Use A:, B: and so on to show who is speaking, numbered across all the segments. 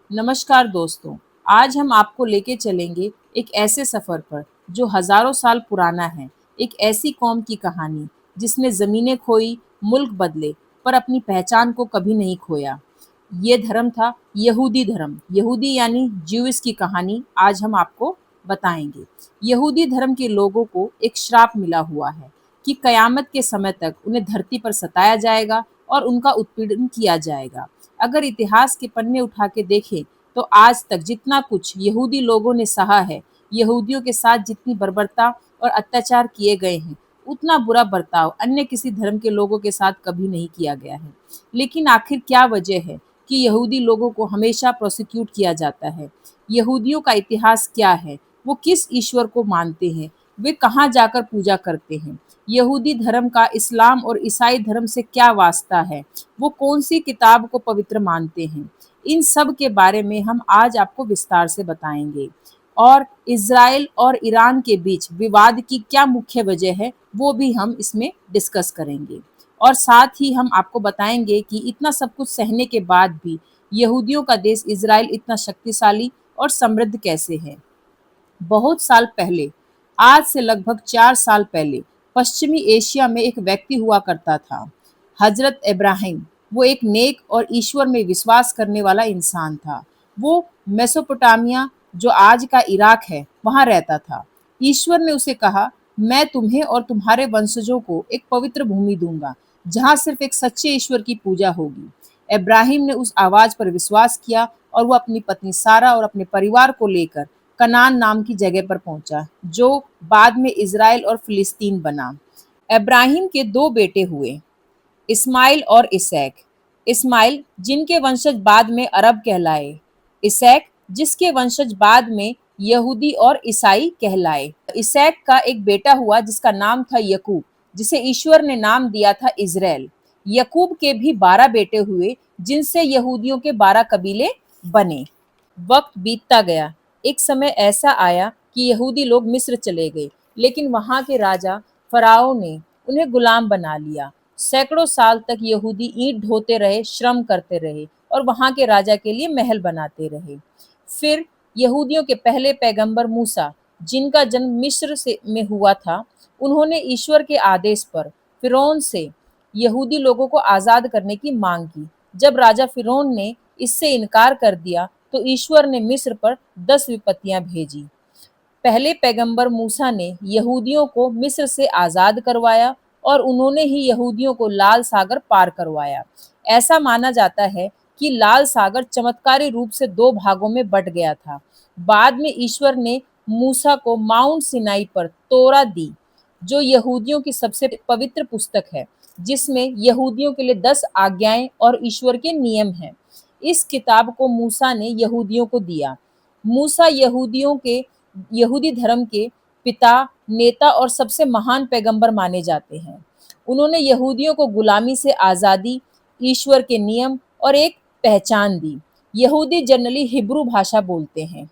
A: नमस्कार दोस्तों। आज हम आपको लेके चलेंगे एक ऐसे सफ़र पर जो हज़ारों साल पुराना है। एक ऐसी कौम की कहानी जिसने ज़मीनें खोई, मुल्क बदले, पर अपनी पहचान को कभी नहीं खोया। ये धर्म था यहूदी धर्म। यहूदी यानी ज्यूइश की कहानी आज हम आपको बताएंगे। यहूदी धर्म के लोगों को एक श्राप मिला हुआ है कि कयामत के समय तक उन्हें धरती पर सताया जाएगा और उनका उत्पीड़न किया जाएगा। अगर इतिहास के पन्ने उठा के देखें तो आज तक जितना कुछ यहूदी लोगों ने सहा है, यहूदियों के साथ जितनी बर्बरता और अत्याचार किए गए हैं, उतना बुरा बर्ताव अन्य किसी धर्म के लोगों के साथ कभी नहीं किया गया है। लेकिन आखिर क्या वजह है कि यहूदी लोगों को हमेशा प्रोसिक्यूट किया जाता है? यहूदियों का इतिहास क्या है? वो किस ईश्वर को मानते हैं? वे कहाँ जाकर पूजा करते हैं? यहूदी धर्म का इस्लाम और ईसाई धर्म से क्या वास्ता है? वो कौन-सी किताब को पवित्र मानते हैं? इन सब के बारे में हम आज आपको विस्तार से बताएँगे। और इज़राइल और ईरान के बीच विवाद की क्या मुख्य वजह है, वो भी हम इसमें डिस्कस करेंगे। और साथ ही हम आपको बताएँगे कि इतना सब कुछ सहने के बाद भी यहूदियों का देश इज़राइल इतना शक्तिशाली और समृद्ध कैसे है? बहुत साल पहले, आज से लगभग 4 साल पहले, पश्चिमी एशिया में एक व्यक्ति हुआ करता था, हज़रत इब्राहिम। वो एक नेक और ईश्वर में विश्वास करने वाला इंसान था। वो मेसोपोटामिया, जो आज का इराक है, वहाँ रहता था। ईश्वर ने उसे कहा, मैं तुम्हें और तुम्हारे वंशजों को एक पवित्र भूमि दूंगा, जहाँ सिर्फ एक सच्चे ईश्वर की पूजा होगी। इब्राहिम ने उस आवाज़ पर विश्वास किया और वो अपनी पत्नी सारा और अपने परिवार को लेकर कनान नाम की जगह पर पहुंचा, जो बाद में इज़राइल और फिलिस्तीन बना। इब्राहिम के 2 बेटे हुए, इस्माइल और इसैक। इस्माइल जिनके वंशज बाद में अरब कहलाए, इसैक जिसके वंशज बाद में यहूदी और ईसाई कहलाए। इसैक का एक बेटा हुआ जिसका नाम था यकूब, जिसे ईश्वर ने नाम दिया था इज़राइल। यकूब के भी 12 बेटे हुए, जिनसे यहूदियों के 12 कबीले बने। वक्त बीतता गया। एक समय ऐसा आया कि यहूदी लोग मिस्र चले गए, लेकिन वहाँ के राजा फ़राओ ने उन्हें गुलाम बना लिया। सैकड़ों साल तक यहूदी ईंट ढोते रहे, श्रम करते रहे और वहाँ के राजा के लिए महल बनाते रहे। फिर यहूदियों के पहले पैगंबर मूसा, जिनका जन्म मिस्र से में हुआ था, उन्होंने ईश्वर के आदेश पर फ़िरौन से यहूदी लोगों को आज़ाद करने की मांग की। जब राजा फ़िरौन ने इससे इनकार कर दिया, तो ईश्वर ने मिस्र पर 10 विपत्तियां भेजी। पहले पैगंबर मूसा ने यहूदियों को मिस्र से आज़ाद करवाया और उन्होंने ही यहूदियों को लाल सागर पार करवाया। ऐसा माना जाता है कि लाल सागर चमत्कारी रूप से 2 भागों में बट गया था। बाद में ईश्वर ने मूसा को माउंट सिनाई पर तोरा दी, जो यहूदियों की सबसे पवित्र पुस्तक है, जिसमें यहूदियों के लिए 10 आज्ञाएं और ईश्वर के नियम हैं। इस किताब को मूसा ने यहूदियों को दिया। मूसा यहूदी धर्म के पिता, नेता और सबसे महान पैगंबर माने जाते हैं। उन्होंने यहूदियों को गुलामी से आज़ादी, ईश्वर के नियम और एक पहचान दी। यहूदी जनरली हिब्रू भाषा बोलते हैं।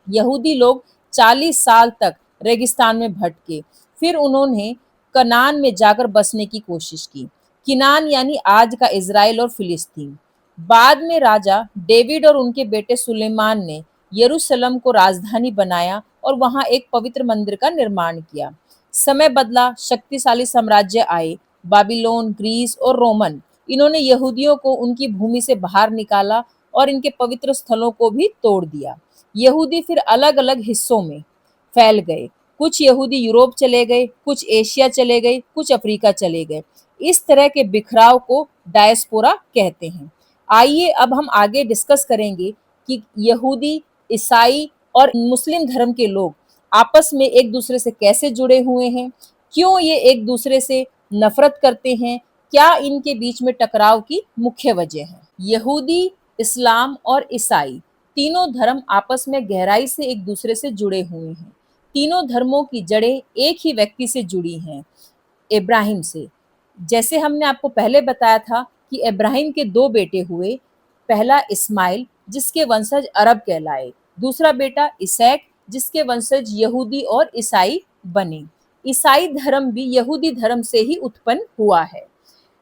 A: यहूदी लोग 40 साल तक रेगिस्तान में भटके। फिर उन्होंने कनान में जाकर बसने की कोशिश की। किनान यानी आज का इज़राइल और फिलिस्तीन। बाद में राजा डेविड और उनके बेटे सुलेमान ने यरूशलेम को राजधानी बनाया और वहां एक पवित्र मंदिर का निर्माण किया। समय बदला, शक्तिशाली साम्राज्य आए, बाबिलोन, ग्रीस और रोमन। इन्होंने यहूदियों को उनकी भूमि से बाहर निकाला और इनके पवित्र स्थलों को भी तोड़ दिया। यहूदी फिर अलग-अलग हिस्सों में फैल गए। कुछ यहूदी यूरोप चले गए, कुछ एशिया चले गए, कुछ अफ्रीका चले गए। इस तरह के बिखराव को डायस्पोरा कहते हैं। आइए अब हम आगे डिस्कस करेंगे कि यहूदी, ईसाई और मुस्लिम धर्म के लोग आपस में एक दूसरे से कैसे जुड़े हुए हैं, क्यों ये एक दूसरे से नफरत करते हैं, क्या इनके बीच में टकराव की मुख्य वजह है। यहूदी, इस्लाम और ईसाई तीनों धर्म आपस में गहराई से एक दूसरे से जुड़े हुए हैं। तीनों धर्मों की जड़ें एक ही व्यक्ति से जुड़ी हैं, इब्राहिम से। जैसे हमने आपको पहले बताया था कि इब्राहिम के 2 बेटे हुए, पहला इस्माइल जिसके वंशज अरब कहलाए, दूसरा बेटा इसैक जिसके वंशज यहूदी और ईसाई बने। ईसाई धर्म भी यहूदी धर्म से ही उत्पन्न हुआ है।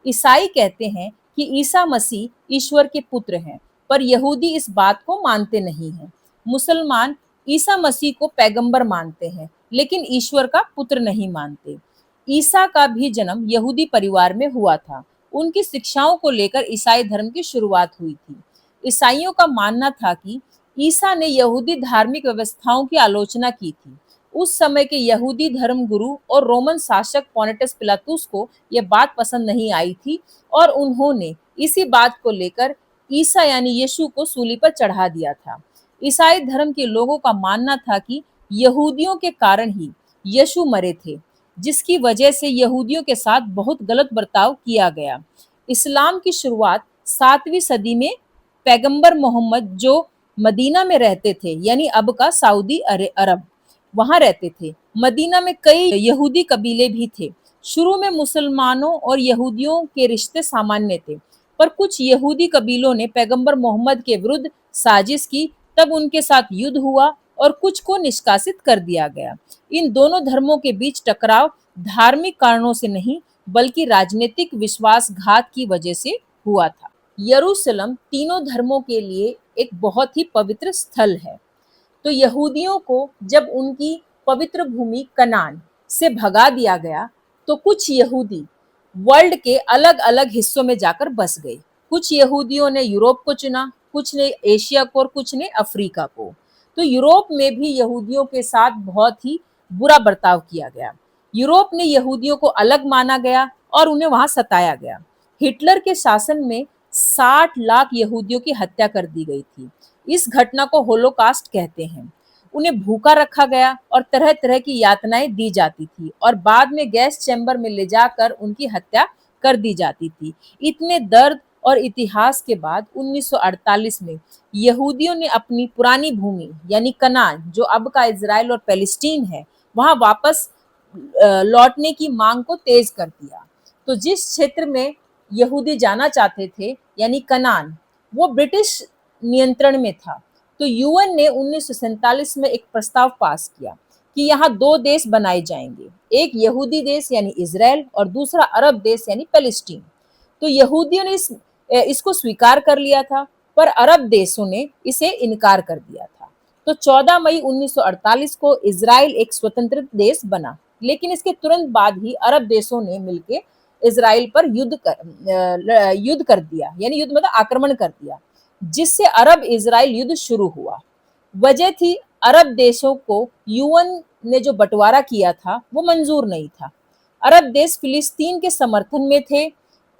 A: ईसाई कहते हैं कि ईसा मसीह ईश्वर के पुत्र हैं। पर यहूदी इस बात को मानते नहीं हैं। मुसलमान ईसा मसीह को पैगंबर मानते हैं, लेकिन ईश्वर का पुत्र नहीं मानते। ईसा का भी जन्म यहूदी परिवार में हुआ था। उनकी शिक्षाओं को लेकर ईसाई धर्म की शुरुआत हुई थी। ईसाइयों का मानना था कि ईसा ने यहूदी धार्मिक व्यवस्थाओं की आलोचना की थी। उस समय के यहूदी धर्म गुरु और रोमन शासक पॉन्टियस पिलातुस को यह बात पसंद नहीं आई थी और उन्होंने इसी बात को लेकर ईसा यानी यीशु को सूली पर चढ़ा दिया था। ईसाई धर्म के लोगों का मानना था कि यहूदियों के कारण ही यीशु मरे थे, जिसकी वजह से यहूदियों के साथ बहुत गलत बर्ताव किया गया। इस्लाम की शुरुआत 7वीं सदी में पैगंबर मोहम्मद जो मदीना में रहते थे, यानी अब का सऊदी अरब, वहां रहते थे। मदीना में कई यहूदी कबीले भी थे। शुरू में मुसलमानों और यहूदियों के रिश्ते सामान्य थे, पर कुछ यहूदी कबीलों ने पैगंबर मोहम्मद के विरुद्ध साजिश की, तब उनके साथ युद्ध हुआ और कुछ को निष्कासित कर दिया गया। इन दोनों धर्मों के बीच टकराव धार्मिक कारणों से नहीं, बल्कि राजनीतिक विश्वासघात की वजह से हुआ था। यरूशलेम तीनों धर्मों के लिए एक बहुत ही पवित्र स्थल है। तो यहूदियों को जब उनकी पवित्र भूमि कनान से भगा दिया गया, तो कुछ यहूदी वर्ल्ड के अलग अलग हिस्सों में जाकर बस गए। कुछ यहूदियों ने यूरोप को चुना, कुछ ने एशिया को और कुछ ने अफ्रीका को। तो यूरोप में भी यहूदियों के साथ बहुत ही बुरा बर्ताव किया गया। यूरोप ने यहूदियों को अलग माना गया और उन्हें वहां सताया गया। हिटलर के शासन में 60 लाख यहूदियों की हत्या कर दी गई थी। इस घटना को होलोकास्ट कहते हैं। उन्हें भूखा रखा गया और तरह तरह की यातनाएं दी जाती थी और बाद में गैस चैम्बर में ले जाकर उनकी हत्या कर दी जाती थी। इतने दर्द और इतिहास के बाद 1948 में यहूदियों ने अपनी पुरानी भूमि यानी कनान, जो अब का इजराइल और पैलेस्टीन है, वहां वापस लौटने की मांग को तेज कर दिया। तो जिस क्षेत्र में यहूदी जाना चाहते थे यानी कनान, वो ब्रिटिश नियंत्रण में था। तो यूएन ने 1947 में एक प्रस्ताव पास किया कि यहाँ 2 देश बनाए जाएंगे, एक यहूदी देश यानी इजराइल और दूसरा अरब देश यानी पैलेस्टीन। तो यहूदियों ने इसको स्वीकार कर लिया था, पर अरब देशों ने इसे इनकार कर दिया था। तो 14 मई 1948 को इजराइल एक स्वतंत्र देश बना, लेकिन इसके तुरंत बाद ही अरब देशों ने मिलकर इजराइल पर युद्ध कर दिया, यानी युद्ध मतलब आक्रमण कर दिया, जिससे अरब इजराइल युद्ध शुरू हुआ। वजह थी अरब देशों को यूएन ने जो बंटवारा किया था वो मंजूर नहीं था। अरब देश फिलिस्तीन के समर्थन में थे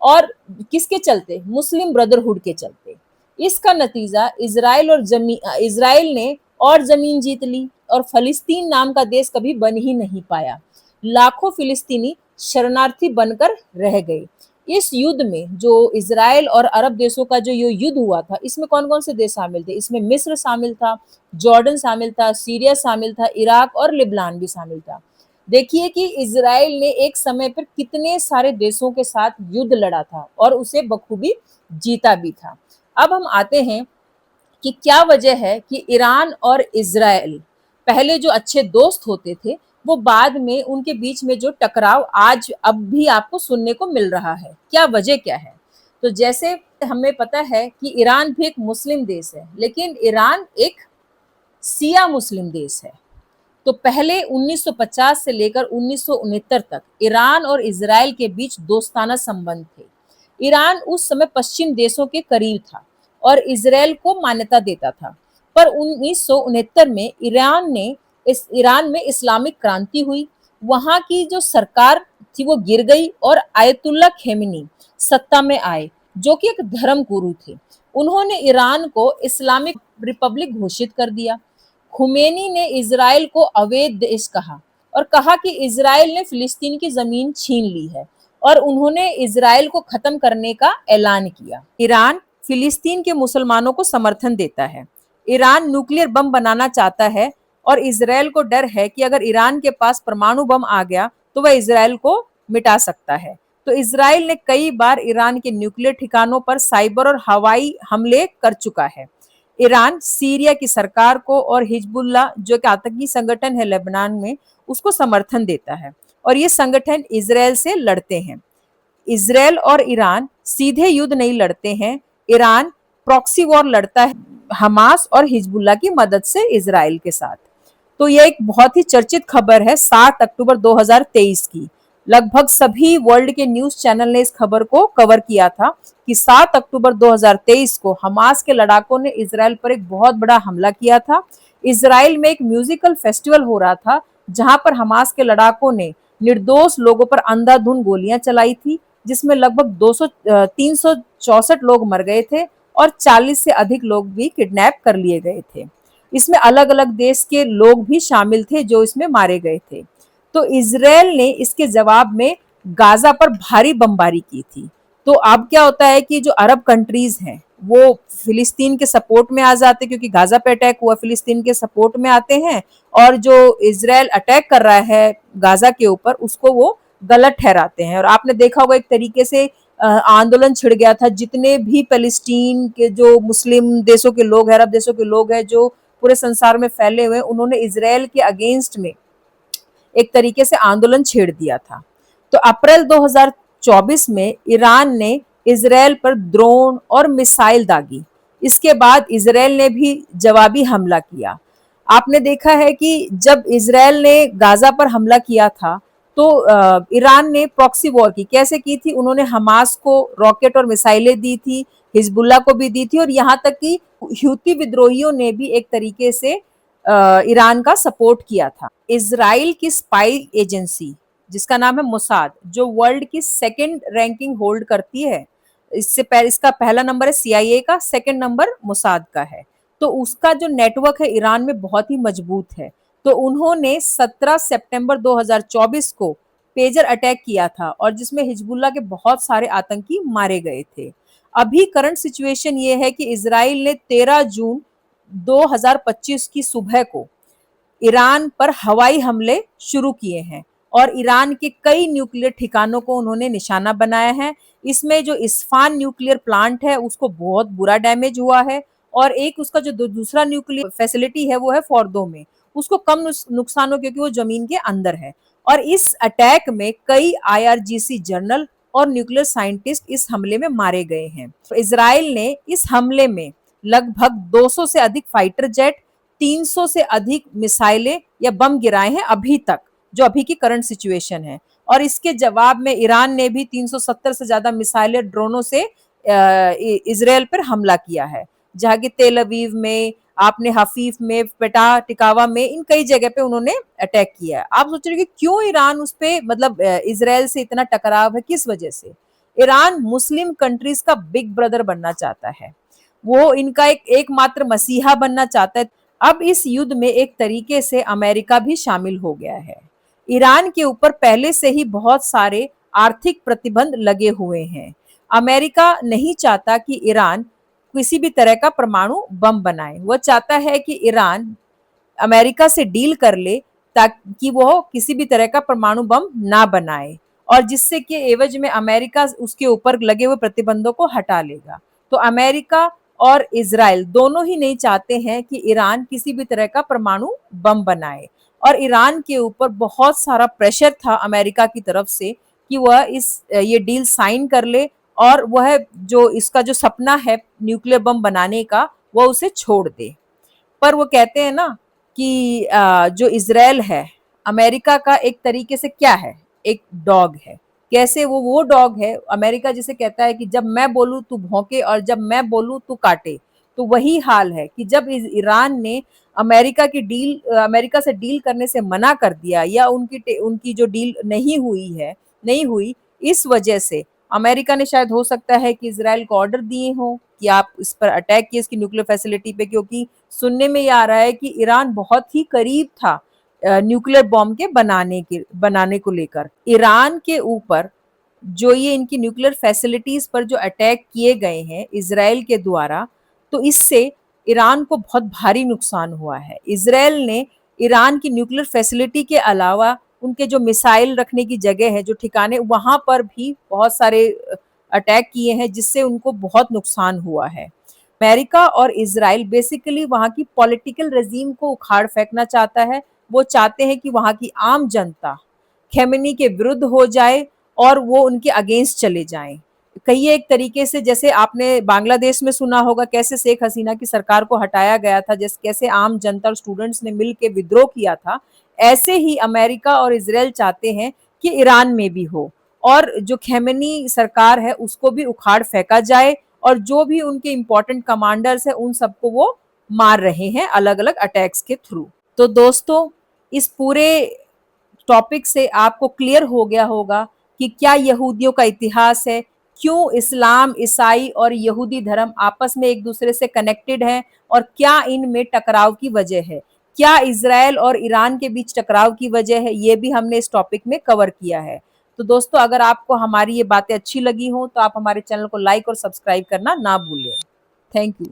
A: और किसके चलते? मुस्लिम ब्रदरहुड के चलते। इसका नतीजा इजराइल ने और जमीन जीत ली और फलस्तीन नाम का देश कभी बन ही नहीं पाया। लाखों फिलिस्तीनी शरणार्थी बनकर रह गए। इस युद्ध में जो इजराइल और अरब देशों का जो ये युद्ध हुआ था, इसमें कौन कौन से देश शामिल थे? इसमें मिस्र शामिल था, जॉर्डन शामिल था, सीरिया शामिल था, इराक और लिबनान भी शामिल था। देखिए कि इजराइल ने एक समय पर कितने सारे देशों के साथ युद्ध लड़ा था और उसे बखूबी जीता भी था। अब हम आते हैं कि क्या वजह है कि ईरान और इजराइल पहले जो अच्छे दोस्त होते थे, वो बाद में उनके बीच में जो टकराव आज अब भी आपको सुनने को मिल रहा है, क्या वजह क्या है? तो जैसे हमें पता है कि ईरान भी एक मुस्लिम देश है, लेकिन ईरान एक शिया मुस्लिम देश है। तो पहले 1950 से लेकर 1969 तक ईरान और इजराइल के बीच दोस्ताना संबंध थे। ईरान उस समय पश्चिम देशों के करीब था और इजराइल को मान्यता देता था। पर 1969 में ईरान में इस्लामिक क्रांति हुई। वहां की जो सरकार थी वो गिर गई और आयतुल्ला खेमेनी सत्ता में आए, जो कि एक धर्म गुरु थे। उन्होंने ईरान को इस्लामिक रिपब्लिक घोषित कर दिया। खुमेनी ने इजराइल को अवैध देश कहा और कहा कि इजराइल ने फिलिस्तीन की जमीन छीन ली है और उन्होंने इजराइल को खत्म करने का ऐलान किया। ईरान फिलिस्तीन के मुसलमानों को समर्थन देता है। ईरान न्यूक्लियर बम बनाना चाहता है और इजराइल को डर है कि अगर ईरान के पास परमाणु बम आ गया तो वह इजराइल को मिटा सकता है। तो इजराइल ने कई बार ईरान के न्यूक्लियर ठिकानों पर साइबर और हवाई हमले कर चुका है। ईरान सीरिया की सरकार को और हिजबुल्लाह, जो कि आतंकी संगठन है लेबनान में, उसको समर्थन देता है और ये संगठन इजराइल से लड़ते हैं। इजराइल और ईरान सीधे युद्ध नहीं लड़ते हैं। ईरान प्रॉक्सी वॉर लड़ता है हमास और हिजबुल्लाह की मदद से इजराइल के साथ। तो ये एक बहुत ही चर्चित खबर है 7 अक्टूबर 2023 की। लगभग सभी वर्ल्ड के न्यूज़ चैनल ने इस खबर को कवर किया था कि 7 अक्टूबर 2023 को हमास के लड़ाकों ने इजराइल पर एक बहुत बड़ा हमला किया था। इजराइल में एक म्यूजिकल फेस्टिवल हो रहा था, जहां पर हमास के लड़ाकों ने निर्दोष लोगों पर अंधाधुंध गोलियां चलाई थी, जिसमें लगभग 364 लोग मर गए थे और 40 से अधिक लोग भी किडनैप कर लिए गए थे। इसमें अलग-अलग देश के लोग भी शामिल थे जो इसमें मारे गए थे। तो इज़राइल ने इसके जवाब में गाज़ा पर भारी बमबारी की थी। तो अब क्या होता है कि जो अरब कंट्रीज़ हैं, वो फ़िलिस्तीन के सपोर्ट में आ जाते हैं, क्योंकि गाज़ा पे अटैक हुआ, फ़िलिस्तीन के सपोर्ट में आते हैं, और जो इज़राइल अटैक कर रहा है गाज़ा के ऊपर, उसको वो गलत ठहराते हैं। और आपने देखा होगा एक तरीके से आंदोलन छिड़ गया था। जितने भी फ़लस्तीन के जो मुस्लिम देशों के लोग हैं, अरब देशों के लोग हैं, जो पूरे संसार में फैले हुए हैं, उन्होंने इज़राइल के अगेंस्ट में एक तरीके से आंदोलन छेड़ दिया था। तो अप्रैल 2024 में ईरान ने इज़राइल पर ड्रोन और मिसाइल दागी। इसके बाद इज़राइल ने भी जवाबी हमला किया। आपने देखा है कि जब इज़राइल ने गाज़ा पर हमला किया था, तो ईरान ने प्रॉक्सी वॉर की। कैसे की थी? उन्होंने हमास को रॉकेट और मिसाइलें दी थी, हिजबुल्लाह को भी दी थी, और यहाँ तक कि हूती विद्रोहियों ने भी एक तरीके से ईरान का सपोर्ट किया था। इज़राइल की स्पाई एजेंसी, जिसका नाम है मोसाद, जो वर्ल्ड की सेकंड रैंकिंग होल्ड करती है, इसका पहला नंबर है सीआईए का, सेकंड नंबर मोसाद का है। तो उसका जो नेटवर्क है ईरान में बहुत ही मजबूत है। तो उन्होंने 17 सितंबर 2024 को पेजर अटैक किया था, और जिसमें हिजबुल्लाह के बहुत सारे आतंकी मारे गए थे। अभी करंट सिचुएशन ये है कि इज़राइल ने 13 जून 2025 की सुबह को ईरान पर हवाई हमले शुरू किए हैं, और ईरान के कई न्यूक्लियर ठिकानों को उन्होंने निशाना बनाया है। इसमें जो इस्फान न्यूक्लियर प्लांट है, उसको बहुत बुरा डैमेज हुआ है, और एक उसका जो दूसरा न्यूक्लियर फैसिलिटी है, वो है फोर्दो में, उसको कम नुकसान हो, क्योंकि वो जमीन के अंदर है। और इस अटैक में कई आईआरजीसी जर्नल और न्यूक्लियर साइंटिस्ट इस हमले में मारे गए हैं। तो इजराइल ने इस हमले में लगभग 200 से अधिक फाइटर जेट, 300 से अधिक मिसाइलें या बम गिराए हैं अभी तक, जो अभी की करंट सिचुएशन है। और इसके जवाब में ईरान ने भी 370 से ज्यादा मिसाइलें, ड्रोनों से इजराइल पर हमला किया है, जहाँ की तेल अवीव में, आपने हफीफ में, पेटा टिकावा में, इन कई जगह पे उन्होंने अटैक किया है। आप सोच रहे कि क्यों ईरान उस पे, मतलब इजराइल से इतना टकराव है, किस वजह से? ईरान मुस्लिम कंट्रीज का बिग ब्रदर बनना चाहता है, वो इनका एकमात्र मसीहा बनना चाहता है। अब इस युद्ध में एक तरीके से अमेरिका भी शामिल हो गया है। ईरान के ऊपर पहले से ही बहुत सारे आर्थिक प्रतिबंध लगे हुए हैं। अमेरिका नहीं चाहता कि ईरान किसी भी तरह का परमाणु बम बनाए। वो चाहता है कि ईरान अमेरिका से डील कर ले, ताकि वो किसी भी तरह का परमाणु बम ना बनाए, और जिससे कि एवज में अमेरिका उसके ऊपर लगे हुए प्रतिबंधों को हटा लेगा। तो अमेरिका और इजराइल दोनों ही नहीं चाहते हैं कि ईरान किसी भी तरह का परमाणु बम बनाए, और ईरान के ऊपर बहुत सारा प्रेशर था अमेरिका की तरफ से कि वह ये डील साइन कर ले, और वह जो इसका जो सपना है न्यूक्लियर बम बनाने का, वह उसे छोड़ दे। पर वो कहते हैं ना कि जो इज़राइल है, अमेरिका का एक तरीके से क्या है, एक डॉग है। कैसे? वो डॉग है, अमेरिका जिसे कहता है कि जब मैं बोलूँ तू भौंके, और जब मैं बोलूँ तू काटे। तो वही हाल है कि जब ईरान ने अमेरिका से डील करने से मना कर दिया, या उनकी जो डील नहीं हुई, इस वजह से अमेरिका ने शायद, हो सकता है कि इज़राइल को ऑर्डर दिए हों कि आप इस पर अटैक किए, इसकी न्यूक्लियर फैसिलिटी पे, क्योंकि सुनने में ये आ रहा है कि ईरान बहुत ही करीब था न्यूक्लियर बॉम्ब के बनाने को लेकर। ईरान के ऊपर जो ये इनकी न्यूक्लियर फैसिलिटीज पर जो अटैक किए गए हैं इजराइल के द्वारा, तो इससे ईरान को बहुत भारी नुकसान हुआ है। इजराइल ने ईरान की न्यूक्लियर फैसिलिटी के अलावा उनके जो मिसाइल रखने की जगह है, जो ठिकाने, वहां पर भी बहुत सारे अटैक किए हैं, जिससे उनको बहुत नुकसान हुआ है। अमेरिका और इजराइल बेसिकली वहाँ की पॉलिटिकल रेजीम को उखाड़ फेंकना चाहता है। वो चाहते हैं कि वहाँ की आम जनता खेमेनी के विरुद्ध हो जाए, और वो उनके अगेंस्ट चले जाएं। कहिए एक तरीके से, जैसे आपने बांग्लादेश में सुना होगा कैसे शेख हसीना की सरकार को हटाया गया था, जैसे कैसे आम जनता और स्टूडेंट्स ने मिल के विद्रोह किया था, ऐसे ही अमेरिका और इजराइल चाहते हैं कि ईरान में भी हो, और जो खेमेनी सरकार है उसको भी उखाड़ फेंका जाए, और जो भी उनके इंपॉर्टेंट कमांडर्स हैं उन सबको वो मार रहे हैं अलग अलग अटैक्स के थ्रू। तो दोस्तों, इस पूरे टॉपिक से आपको क्लियर हो गया होगा कि क्या यहूदियों का इतिहास है, क्यों इस्लाम, ईसाई और यहूदी धर्म आपस में एक दूसरे से कनेक्टेड हैं, और क्या इनमें टकराव की वजह है, क्या इजराइल और ईरान के बीच टकराव की वजह है, ये भी हमने इस टॉपिक में कवर किया है। तो दोस्तों, अगर आपको हमारी ये बातें अच्छी लगी हो तो आप हमारे चैनल को लाइक और सब्सक्राइब करना ना भूलें। Thank you.